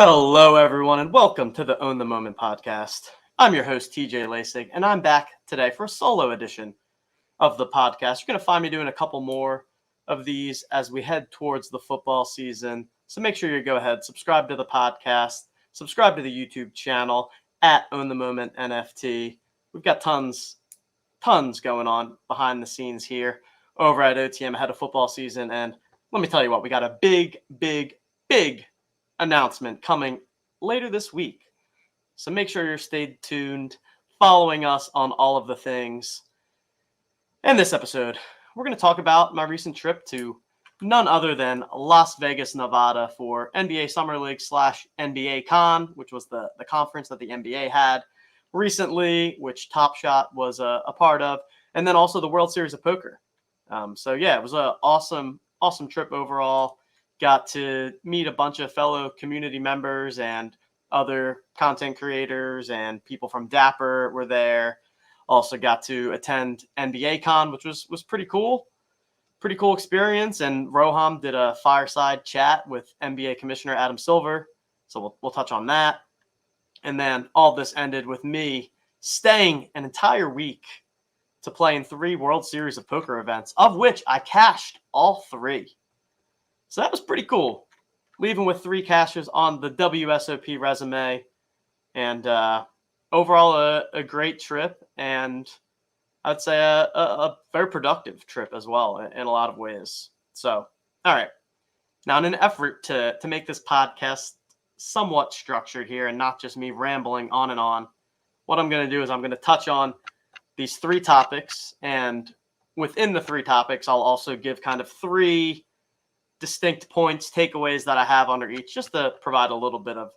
Hello, everyone, and welcome to the Own the Moment podcast. I'm your host, TJ Lasig, and I'm back today for a solo edition of the podcast. You're going to find me doing a couple more of these as we head towards the football season. So make sure you go ahead, subscribe to the podcast, subscribe to the YouTube channel at Own the Moment NFT. We've got tons going on behind the scenes here over at OTM ahead of football season. And let me tell you what, we got a big announcement coming later this week. So make sure you're stayed tuned, following us on all of the things. In this episode, we're going to talk about my recent trip to none other than Las Vegas, Nevada for NBA Summer League / NBA Con, which was the conference that the NBA had recently, which Top Shot was a part of, and then also the World Series of Poker. So yeah, it was an awesome trip overall. Got to meet a bunch of fellow community members and other content creators, and people from Dapper were there. Also got to attend NBA Con, which was pretty cool. Pretty cool experience. And Roham did a fireside chat with NBA Commissioner Adam Silver. So we'll touch on that. And then all this ended with me staying an entire week to play in 3 World Series of Poker events, of which I cashed all 3. So that was pretty cool. Leaving with 3 cashes on the WSOP resume. And overall, a great trip. And I'd say a very productive trip as well in a lot of ways. So, all right. Now, in an effort to make this podcast somewhat structured here and not just me rambling on and on, what I'm going to do is I'm going to touch on these 3 topics. And within the 3 topics, I'll also give kind of 3 distinct points, takeaways that I have under each, just to provide a little bit of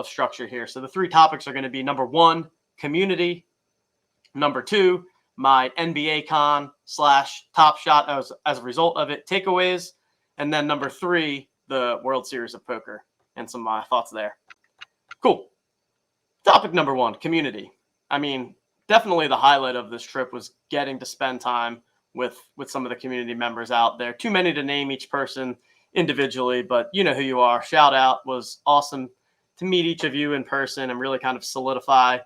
structure here. So the 3 topics are going to be number 1, community. Number 2, my NBA Con / Top Shot as a result of it, takeaways. And then number 3, the World Series of Poker and some of my thoughts there. Cool. Topic number 1, community. I mean, definitely the highlight of this trip was getting to spend time with some of the community members out there. Too many to name each person individually, but you know who you are. Shout out. Was awesome to meet each of you in person and really kind of solidify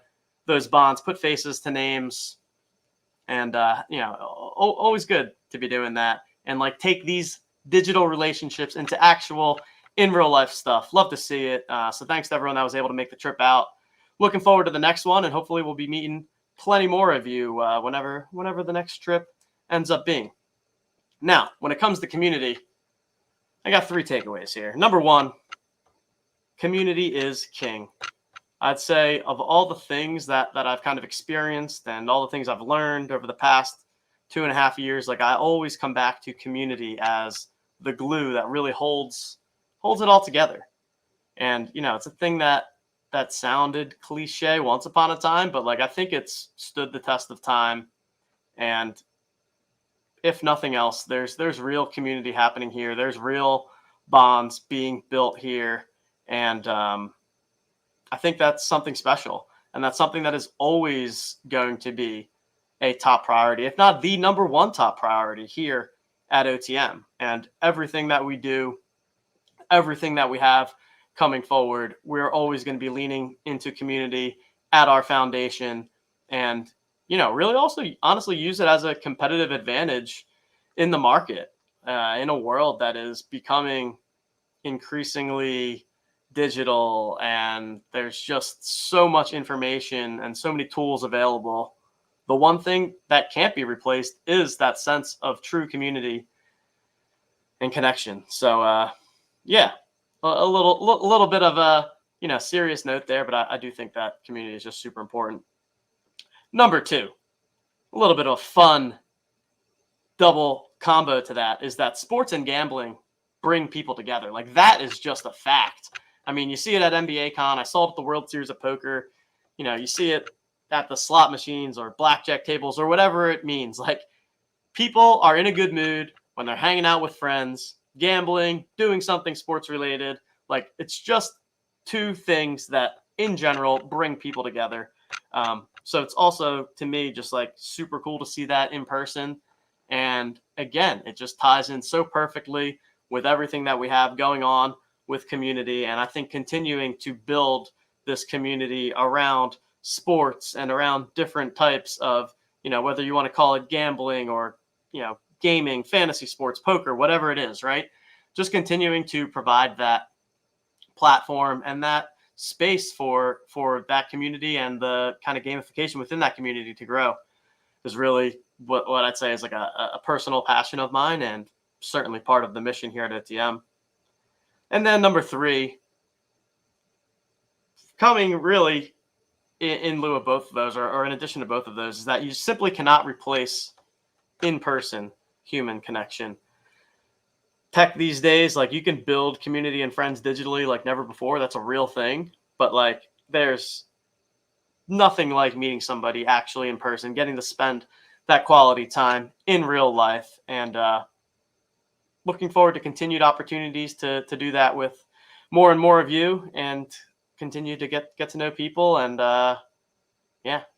those bonds, put faces to names. And, always good to be doing that and like take these digital relationships into actual in real life stuff. Love to see it. So thanks to everyone that was able to make the trip out. Looking forward to the next one, and hopefully we'll be meeting plenty more of you whenever the next trip ends up being. Now, when it comes to community, I got 3 takeaways here. Number 1, community is king. I'd say of all the things that I've kind of experienced and all the things I've learned over the past 2.5 years, like I always come back to community as the glue that really holds it all together. And, it's a thing that sounded cliche once upon a time, but like I think it's stood the test of time. And if nothing else, there's real community happening here. There's real bonds being built here. And I think that's something special. And that's something that is always going to be a top priority, if not the number 1 top priority here at OTM. And everything that we do, everything that we have coming forward, we're always going to be leaning into community at our foundation and, really also honestly use it as a competitive advantage in the market, in a world that is becoming increasingly digital, and there's just so much information and so many tools available. The one thing that can't be replaced is that sense of true community and connection. So, a little bit of a serious note there, but I do think that community is just super important. Number 2, a little bit of a fun double combo to that is that sports and gambling bring people together. Like that is just a fact. I mean, you see it at NBA Con. I saw it at the World Series of Poker. You see it at the slot machines or blackjack tables or whatever it means. Like people are in a good mood when they're hanging out with friends, gambling, doing something sports related. Like it's just 2 things that in general bring people together. So it's also, to me, just like super cool to see that in person. And again, it just ties in so perfectly with everything that we have going on with community. And I think continuing to build this community around sports and around different types of, whether you want to call it gambling or, gaming, fantasy sports, poker, whatever it is, right? Just continuing to provide that platform and that space for that community and the kind of gamification within that community to grow is really what I'd say is like a personal passion of mine, and certainly part of the mission here at OTM. And then number 3, coming really in lieu of both of those, or in addition to both of those, is that you simply cannot replace in-person human connection. Tech these days, like, you can build community and friends digitally like never before. That's a real thing. But like, there's nothing like meeting somebody actually in person, getting to spend that quality time in real life, and looking forward to continued opportunities to do that with more and more of you, and continue to get to know people, and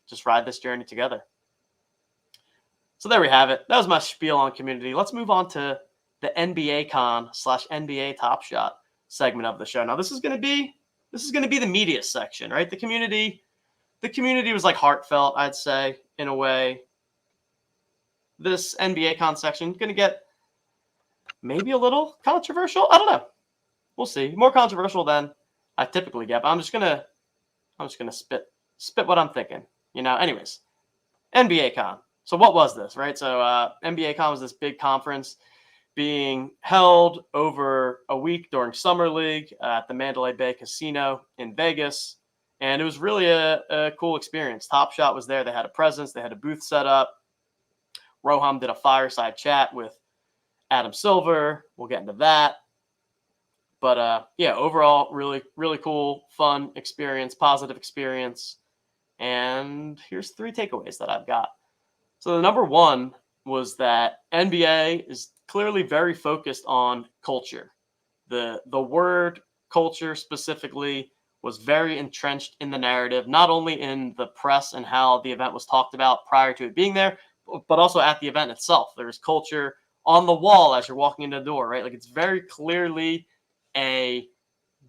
just ride this journey together. So there we have it. That was my spiel on community. Let's move on to the NBA Con / NBA Top Shot segment of the show. Now this is going to be the media section, right? The community was like heartfelt, I'd say, in a way. This NBA Con section going to get maybe a little controversial. I don't know. We'll see. More controversial than I typically get, but I'm just gonna spit what I'm thinking. Anyways, NBA Con. So what was this, right? So NBA Con was this big conference being held over a week during Summer League at the Mandalay Bay Casino in Vegas. And it was really a cool experience. Top Shot was there. They had a presence. They had a booth set up. Roham did a fireside chat with Adam Silver. We'll get into that. But overall, really, really cool, fun experience, positive experience. And here's 3 takeaways that I've got. So the number 1 was that NBA is clearly very focused on culture. The word culture specifically was very entrenched in the narrative, not only in the press and how the event was talked about prior to it being there, but also at the event itself. There's culture on the wall as you're walking in the door, right? Like, it's very clearly a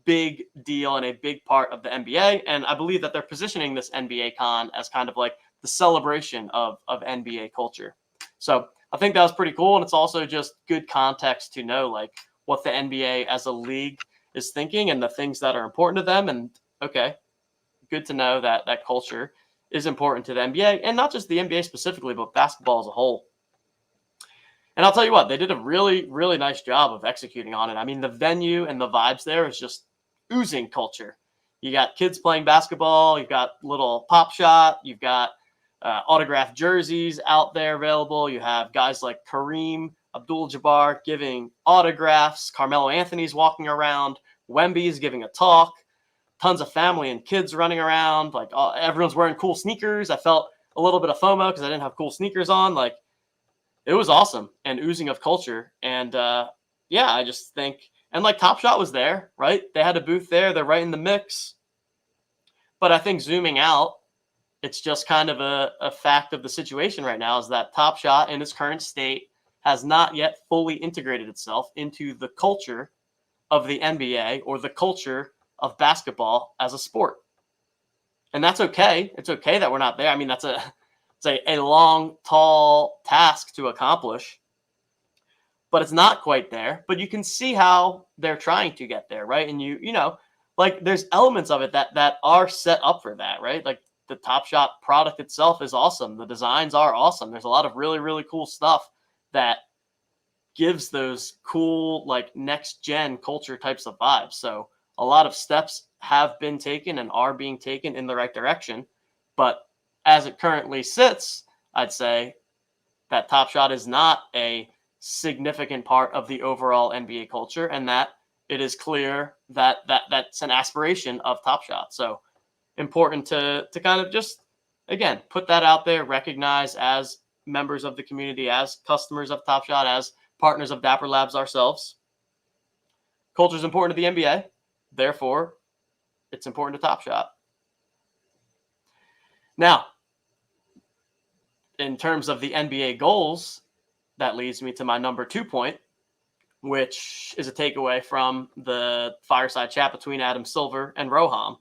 big deal and a big part of the NBA. And I believe that they're positioning this NBA Con as kind of like the celebration of NBA culture. So I think that was pretty cool. And it's also just good context to know like what the NBA as a league is thinking and the things that are important to them. And okay, good to know that that culture is important to the NBA, and not just the NBA specifically, but basketball as a whole. And I'll tell you what, they did a really, really nice job of executing on it. I mean, the venue and the vibes there is just oozing culture. You got kids playing basketball. You've got little Pop Shot. You've got autographed jerseys out there available. You have guys like Kareem Abdul-Jabbar giving autographs. Carmelo Anthony's walking around. Wemby's giving a talk. Tons of family and kids running around. Like, everyone's wearing cool sneakers. I felt a little bit of FOMO because I didn't have cool sneakers on. Like, it was awesome and oozing of culture. And I just think, and like Top Shot was there, right? They had a booth there. They're right in the mix. But I think zooming out, it's just kind of a fact of the situation right now is that Top Shot in its current state has not yet fully integrated itself into the culture of the NBA or the culture of basketball as a sport. And that's okay. It's okay that we're not there. I mean, it's a long, tall task to accomplish, but it's not quite there. But you can see how they're trying to get there, right? And like, there's elements of it that are set up for that, right? Like, the Top Shot product itself is awesome. The designs are awesome. There's a lot of really, really cool stuff that gives those cool, like, next gen culture types of vibes. So a lot of steps have been taken and are being taken in the right direction. But as it currently sits, I'd say that Top Shot is not a significant part of the overall NBA culture, and that it is clear that that's an aspiration of Top Shot. So important to kind of just, again, put that out there, recognize as members of the community, as customers of Top Shot, as partners of Dapper Labs ourselves. Culture is important to the NBA. Therefore, it's important to Top Shot. Now, in terms of the NBA goals, that leads me to my number 2 point, which is a takeaway from the fireside chat between Adam Silver and Roham.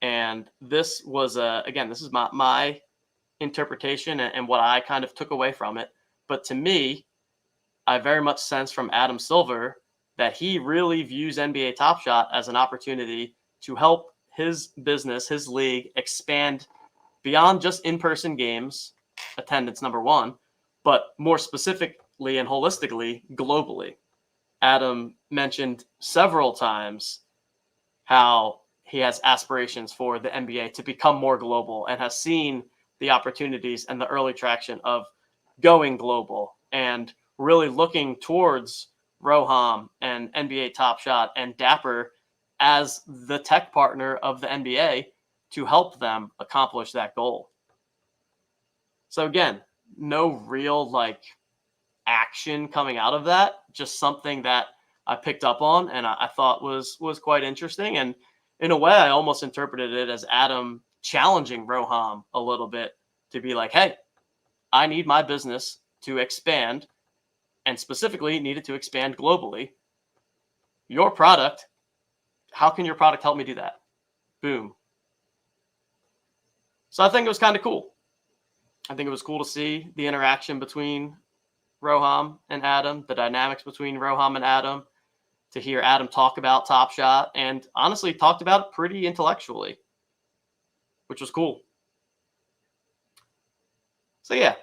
And this was, again, this is my interpretation and what I kind of took away from it. But to me, I very much sense from Adam Silver that he really views NBA Top Shot as an opportunity to help his business, his league, expand beyond just in-person games, attendance number one, but more specifically and holistically, globally. Adam mentioned several times how he has aspirations for the NBA to become more global and has seen the opportunities and the early traction of going global and really looking towards Roham and NBA Top Shot and Dapper as the tech partner of the NBA to help them accomplish that goal. So again, no real action coming out of that, just something that I picked up on and I thought was quite interesting. And in a way, I almost interpreted it as Adam challenging Roham a little bit to be like, hey, I need my business to expand and specifically needed to expand globally. Your product, how can your product help me do that? Boom. So I think it was kind of cool. I think it was cool to see the interaction between Roham and Adam, the dynamics between Roham and Adam, to hear Adam talk about Top Shot and honestly talked about it pretty intellectually, which was cool. So yeah,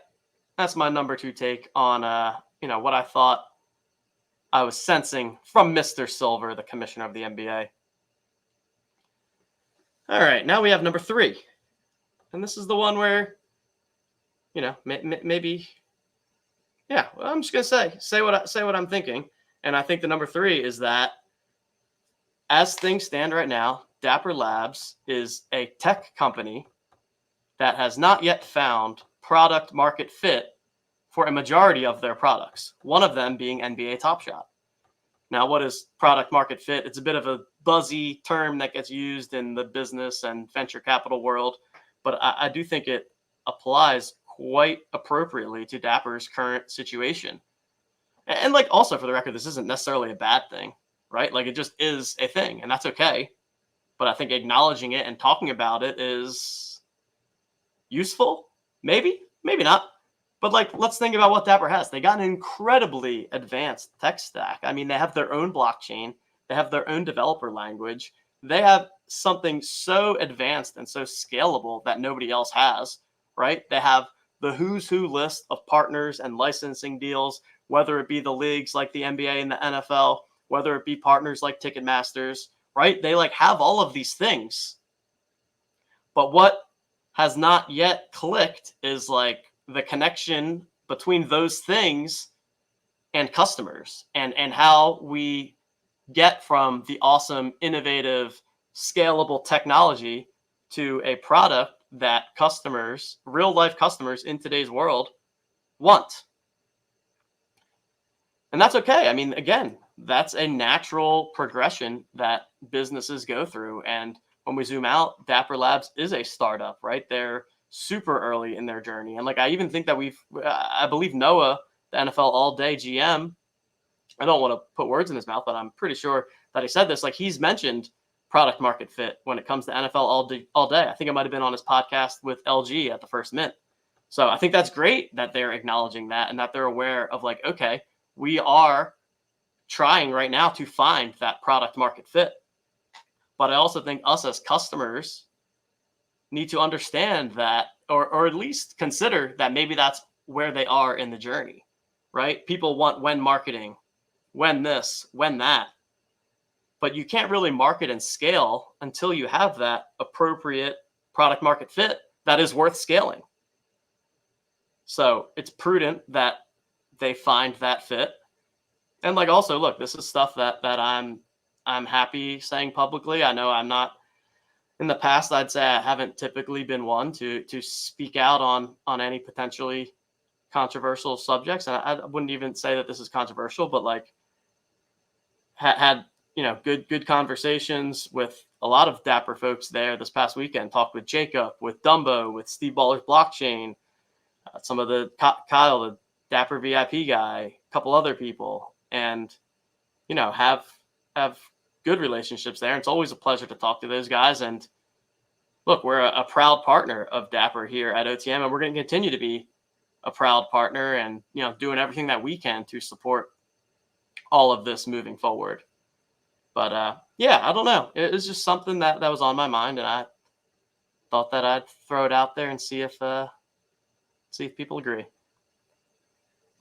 that's my number 2 take on what I thought I was sensing from Mr. Silver, the commissioner of the NBA. All right, now we have number 3. And this is the one where, maybe, yeah, well, I'm just going to say what I'm thinking. And I think the number 3 is that as things stand right now, Dapper Labs is a tech company that has not yet found product market fit for a majority of their products, one of them being NBA Top Shot. Now, what is product market fit? It's a bit of a buzzy term that gets used in the business and venture capital world, but I do think it applies quite appropriately to Dapper's current situation. And also for the record, this isn't necessarily a bad thing, right? It just is a thing, and that's okay. But I think acknowledging it and talking about it is useful. Maybe not. But let's think about what Dapper has. They got an incredibly advanced tech stack. I mean, they have their own blockchain. They have their own developer language. They have something so advanced and so scalable that nobody else has, right? They have the who's who list of partners and licensing deals, whether it be the leagues like the NBA and the NFL, whether it be partners like Ticketmasters, right? They have all of these things. But what has not yet clicked is the connection between those things and customers and how we get from the awesome, innovative, scalable technology to a product that customers, real life customers in today's world want. And that's okay. I mean, again, that's a natural progression that businesses go through. And when we zoom out, Dapper Labs is a startup, right? They're super early in their journey. And I even think that I believe Noah, the NFL All Day GM, I don't want to put words in his mouth, but I'm pretty sure that he said this. He's mentioned product market fit when it comes to NFL All Day. I think it might have been on his podcast with LG at the First Mint. So I think that's great that they're acknowledging that and that they're aware of okay, we are trying right now to find that product market fit. But I also think us as customers need to understand that, or at least consider that maybe that's where they are in the journey, right? People want when marketing, when this, when that. But you can't really market and scale until you have that appropriate product market fit that is worth scaling. So it's prudent that they find that fit. And also, look, this is stuff that I'm happy saying publicly. I know I'm not, in the past, I'd say I haven't typically been one to speak out on any potentially controversial subjects. And I wouldn't even say that this is controversial, but had good conversations with a lot of Dapper folks there this past weekend. Talked with Jacob, with Dumbo, with Steve Baller's blockchain, some of the Kyle, the Dapper VIP guy, a couple other people. and, have good relationships there. It's always a pleasure to talk to those guys. And look, we're a proud partner of Dapper here at OTM, and we're going to continue to be a proud partner and, doing everything that we can to support all of this moving forward. But I don't know. It was just something that was on my mind, and I thought that I'd throw it out there and see if people agree.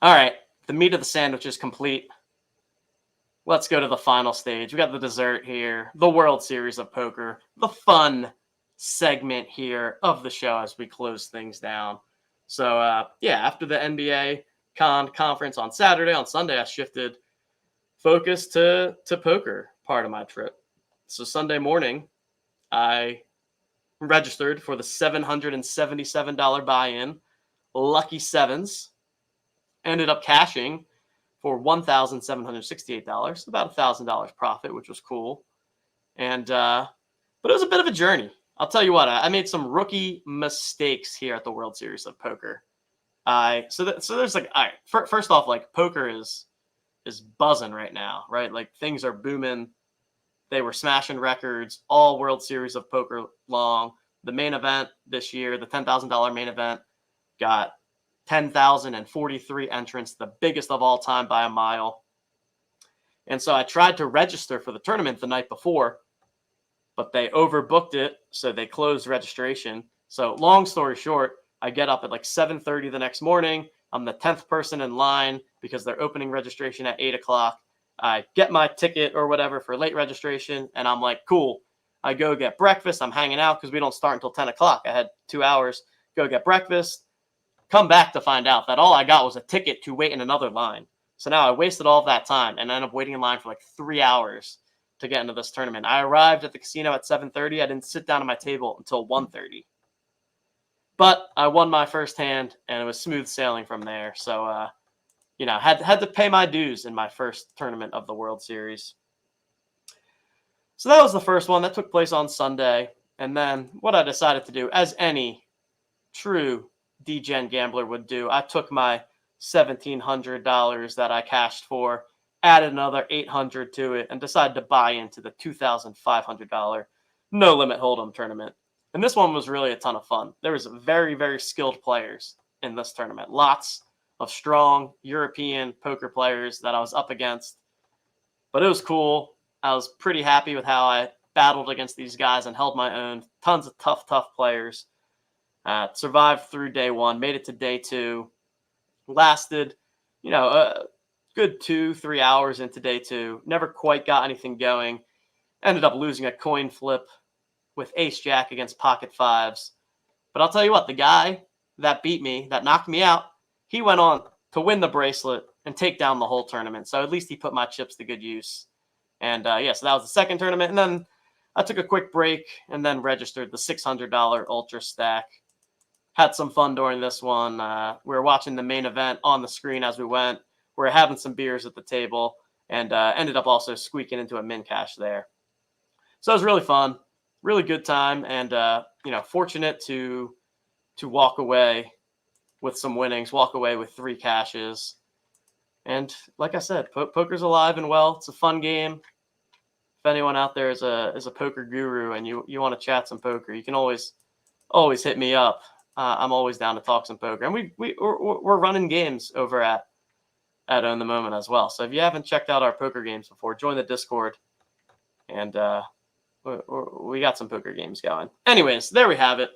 All right, the meat of the sandwich is complete. Let's go to the final stage. We got the dessert here, the World Series of Poker, the fun segment here of the show as we close things down. So, after the NBA conference on Saturday, on Sunday, I shifted focus to poker part of my trip. So Sunday morning, I registered for the $777 buy-in, Lucky Sevens, ended up cashing for $1,768, about $1,000 profit, which was cool. And but it was a bit of a journey. I'll tell you what, I made some rookie mistakes here at the World Series of Poker. So there's like, all right, first off, like poker is buzzing right now, right? Like things are booming. They were smashing records all World Series of Poker long. The main event this year, the $10,000 main event, got 10,043 entrants, the biggest of all time by a mile. And so I tried to register for the tournament the night before, but they overbooked it, so they closed registration. So long story short, I get up at like 7:30 the next morning. I'm the 10th person in line because they're opening registration at 8 o'clock. I get my ticket or whatever for late registration, and I'm like, cool. I go get breakfast. I'm hanging out because we don't start until 10 o'clock. I had 2 hours. Go get breakfast. Come back to find out that all I got was a ticket to wait in another line. So now I wasted all of that time and ended up waiting in line for like 3 hours to get into this tournament. I arrived at the casino at 7:30. I didn't sit down at my table until 1:30. But I won my first hand, and it was smooth sailing from there. So, had to pay my dues in my first tournament of the World Series. So that was the first one. That took place on Sunday. And then what I decided to do, as any true D-Gen gambler would do, I took my $1,700 that I cashed for, added another $800 to it, and decided to buy into the $2,500 No Limit Hold'em tournament. And this one was really a ton of fun. There was very, very skilled players in this tournament. Lots of strong European poker players that I was up against. But it was cool. I was pretty happy with how I battled against these guys and held my own. Tons of tough players. Survived through day one, made it to day two. Lasted, a good 2-3 hours into day two. Never quite got anything going. Ended up losing a coin flip with ace jack against pocket fives. But I'll tell you what, the guy that beat me, that knocked me out, he went on to win the bracelet and take down the whole tournament. So at least he put my chips to good use. And so that was the second tournament. And then I took a quick break and then registered the $600 Ultra Stack. Had some fun during this one. We were watching the main event on the screen as we went. We were having some beers at the table and ended up also squeaking into a min cash there. So it was really fun. Really good time, and fortunate to walk away with some winnings, walk away with 3 cashes. And like I said, poker's alive and well. It's a fun game. If anyone out there is a poker guru and you want to chat some poker, you can always hit me up. I'm always down to talk some poker, and we're running games over at Own the Moment as well. So if you haven't checked out our poker games before, join the Discord, and we got some poker games going. Anyways, there we have it.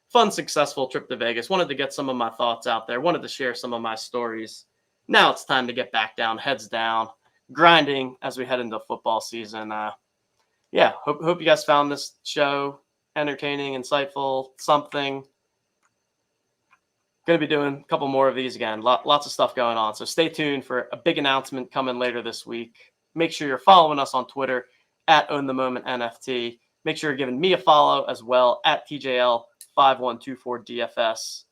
Fun, successful trip to Vegas. Wanted to get some of my thoughts out there. Wanted to share some of my stories. Now it's time to get back down, heads down, grinding as we head into football season. Hope you guys found this show entertaining, insightful, something. Going to be doing a couple more of these again. Lots of stuff going on. So stay tuned for a big announcement coming later this week. Make sure you're following us on Twitter at Own the Moment NFT. Make sure you're giving me a follow as well at TJL5124DFS.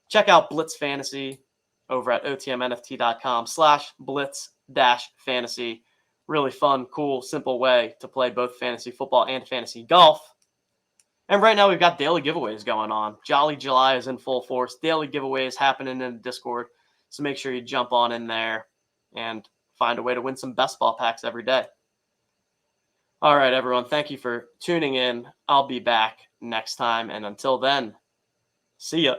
Check out Blitz Fantasy over at otmnft.com/blitz-fantasy. Really fun, cool, simple way to play both fantasy football and fantasy golf. And right now we've got daily giveaways going on. Jolly July is in full force. Daily giveaways happening in the Discord. So make sure you jump on in there. and find a way to win some best ball packs every day. All right, everyone. Thank you for tuning in. I'll be back next time. And until then, see ya.